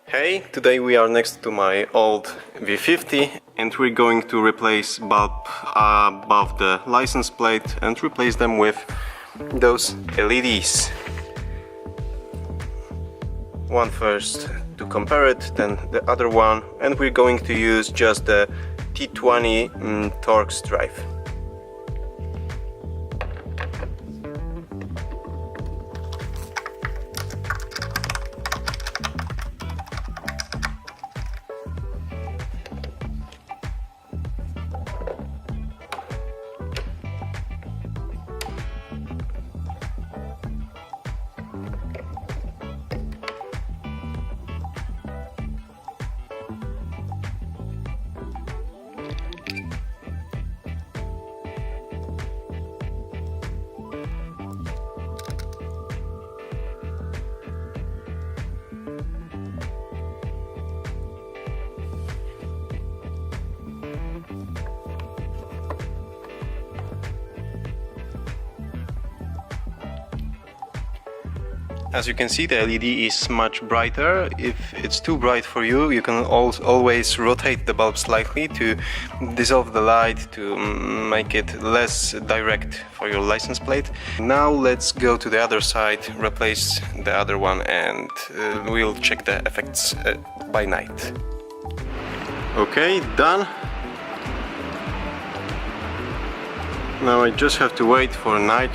Hey, today we are next to my old V50 and we're going to replace bulb above the license plate and replace them with those LEDs. One first to compare it, then the other one, and we're going to use just the T20 Torx drive. As you can see, the LED is much brighter. If it's too bright for you, you can always rotate the bulb slightly to dissolve the light, to make it less direct for your license plate. Now let's go to the other side, replace the other one, and we'll check the effects by night. Okay, done. Now I just have to wait for night